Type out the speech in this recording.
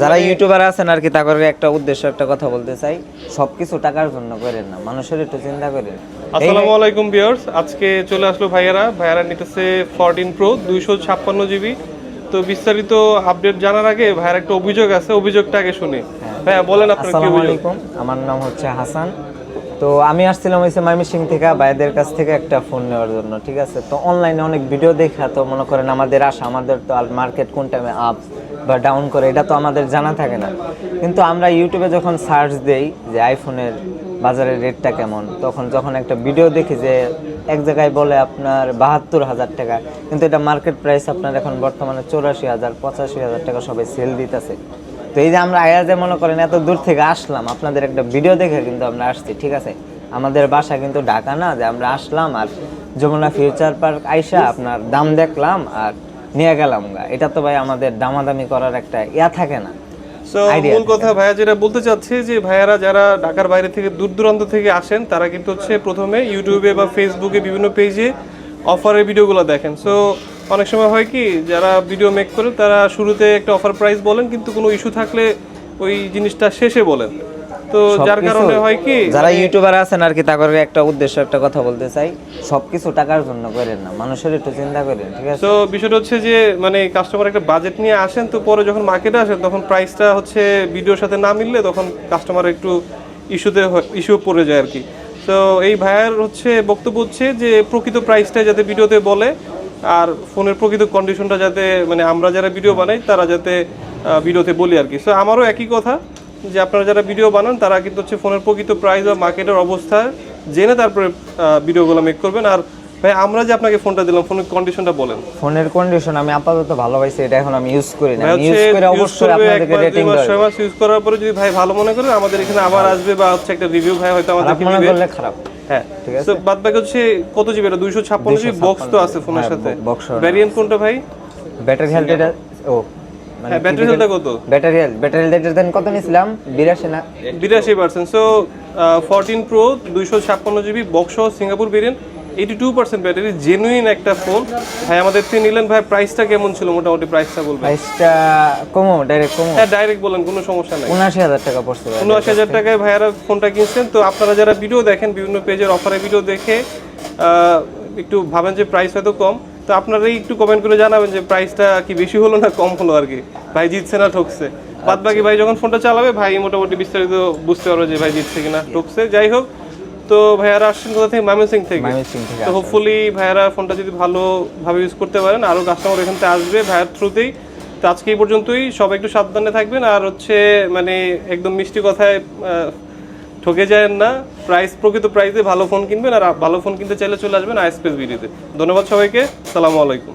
যারা ইউটিউবার আছেন আর কি, তাদের একটা উদ্দেশ্য, একটা কথা বলতে চাই, সবকিছু টাকার জন্য করেন না, মানুষের একটু চিন্তা করেন। আসসালামু আলাইকুম ভিউয়ার্স, আজকে চলে আসলো ভাইয়ারা নিতেছে 14 প্রো 256 জিবি। তো বিস্তারিত আপডেট জানার আগে ভাইয়ার একটা অভিযোগ আছে, অভিযোগটা আগে শুনি। ভাইয়া বলেন আপনার কি আসসালামু অভিযোগ? আলাইকুম, আমার নাম হচ্ছে হাসান। তো আমি আসছিলাম হচ্ছে ময়মনসিংহ থেকে ভাইদের কাছ থেকে একটা ফোন নেওয়ার জন্য, ঠিক আছে। তো অনলাইনে অনেক ভিডিও দেখা, তো মনে করেন আমাদের আশা, আমাদের তো আর মার্কেট কোন টাইমে আপ বা ডাউন করে এটা তো আমাদের জানা থাকে না। কিন্তু আমরা ইউটিউবে যখন সার্চ দেই যে আইফোনের বাজারের রেটটা কেমন, যখন একটা ভিডিও দেখি যে এক জায়গায় বলে আপনার 72,000 টাকা, কিন্তু এটা মার্কেট প্রাইস আপনার এখন বর্তমানে 84,000 85,000 টাকা সবাই সেল দিতেছে। তো এই যে আমরা আয়াজে মনে করেন এত দূর থেকে আসলাম, আপনাদের একটা ভিডিও দেখে কিন্তু আমরা আসছি, ঠিক আছে। আমাদের বাসা কিন্তু ঢাকা না, যে আমরা আসলাম আর যমুনা ফিউচার পার্ক আইসা আপনার দাম দেখলাম আর নিয়ে গেলাম গা। এটা তো ভাই আমাদের দামাদামি করার একটা থাকে না। সো মূল কথা ভাইয়া যেটা বলতে চাচ্ছে যে ভাইয়ারা যারা ঢাকার বাইরে থেকে দূর দূরান্ত থেকে আসেন, তারা কিন্তু হচ্ছে প্রথমে ইউটিউবে বা ফেসবুকে বিভিন্ন পেজে অফারের ভিডিওগুলো দেখেন। সো অনেক সময় হয় কি, যারা ভিডিও মেক করে তারা শুরুতে একটা অফার প্রাইস বলেন, কিন্তু কোনো ইস্যু থাকলে ওই জিনিসটা শেষে বলেন। তো যার কারণে হয় কি, যারা ইউটিউবার আছেন আর কি, তাদের একটা উদ্দেশ্য, একটা কথা বলতে চাই, সবকিছু টাকার জন্য করেন না, মানুষের একটু চিন্তা করেন, ঠিক আছে। তো বিষয়টা হচ্ছে যে মানে কাস্টমার একটা বাজেট নিয়ে আসেন, তো পরে যখন মার্কেটে আসেন তখন প্রাইসটা হচ্ছে ভিডিওর সাথে না মিললে তখন কাস্টমার একটু ইস্যু পড়ে যায় আর কি। তো এই ভাইয়ার হচ্ছে বক্তব্য হচ্ছে যে প্রকৃত প্রাইসটা যাতে ভিডিওতে বলে, আর ফোনের প্রকৃত কন্ডিশনটা যাতে মানে আমরা যারা ভিডিও বানাই তারা যাতে ভিডিওতে বলি আর কি। সো আমারও একই কথা, যে আপনারা যারা ভিডিও বানান তারা কিন্তু হচ্ছে ফোনের প্রকৃত প্রাইস বা মার্কেটের অবস্থা জেনে তারপরে ভিডিওগুলো মেক করবেন। আর ভাই আমরা যে আপনাকে ফোনটা দিলাম, ফোনের কন্ডিশনটা বলেন। ফোনের কন্ডিশন আমি আপাতত ভালো পাইছি, এটা এখন আমি ইউজ করি না। ইউজ করে অবশ্যই আপনাদেরকে রেটিং দেব। 6 মাস ইউজ করার পরে যদি ভাই ভালো মনে করেন, আমাদের এখানে আবার আসবে বা হচ্ছে একটা রিভিউ ভাই হয়তো আমাদেরকে মনে দিবে। করলে খারাপ, হ্যাঁ ঠিক আছে। তো বাদ বাকি হচ্ছে কত জিবি, এটা 256 জিবি বক্স তো আছে ফোনের সাথে। ভেরিয়েন্ট কোনটা ভাই? ব্যাটারি হেলথ এটা মানে ব্যাটারি হেলথটা কত? ব্যাটারি হেলথ দেন কত নিছিলাম? 82 না 82%। সো 14 প্রো 256 জিবি বক্স সহ সিঙ্গাপুর ভেরিয়েন্ট, 82% ব্যাটারি, জেনুইন একটা ফোন। ভাই আমাদের থেকে নিলেন, ভাই প্রাইসটা কেমন ছিল মোটামুটি? প্রাইসটা বলবেন। প্রাইসটা ডাইরেক্ট কমো। হ্যাঁ ডাইরেক্ট বলেন, কোনো সমস্যা নাই। 79,000 টাকা পড়ছে। 79,000 টাকায় ভাইয়ারা ফোনটা কিনছেন। তো আপনারা যারা ভিডিও দেখেন, বিভিন্ন পেজের অফারে ভিডিও দেখে একটু ভাবেন যে প্রাইস হয়তো কম, তো আপনারাই একটু কমেন্ট করে জানাবেন যে প্রাইসটা কি বেশি হলো না কম হলো আর কি, ভাই জিতছে না ঠকছে। বাদ বাকি ভাই যখন ফোনটা চালাবে ভাই মোটামুটি বিস্তারিত বুঝতে পারবে যে ভাই জিতছে কিনা ঠকছে। যাই হোক, তো ভাইয়ারা আসছেন কোথা থেকে? ময়মনসিংহ থেকে। তো হোপফুলি ভাইয়ারা ফোনটা যদি ভালোভাবে ইউজ করতে পারেন, আরও কাস্টমার এখান থেকে আসবে ভাইয়ার থ্রুতেই। তো আজকে এই পর্যন্তই, সবাই একটু সাবধানে থাকবেন, আর হচ্ছে মানে একদম মিষ্টি কথায় ঠকে যায় না। প্রকৃত প্রাইসে ভালো ফোন কিনবেন, আর ভালো ফোন কিনতে চাইলে চলে আসবেন আইএসপিএস ভিডিওতে। ধন্যবাদ সবাইকে, আসসালামু আলাইকুম।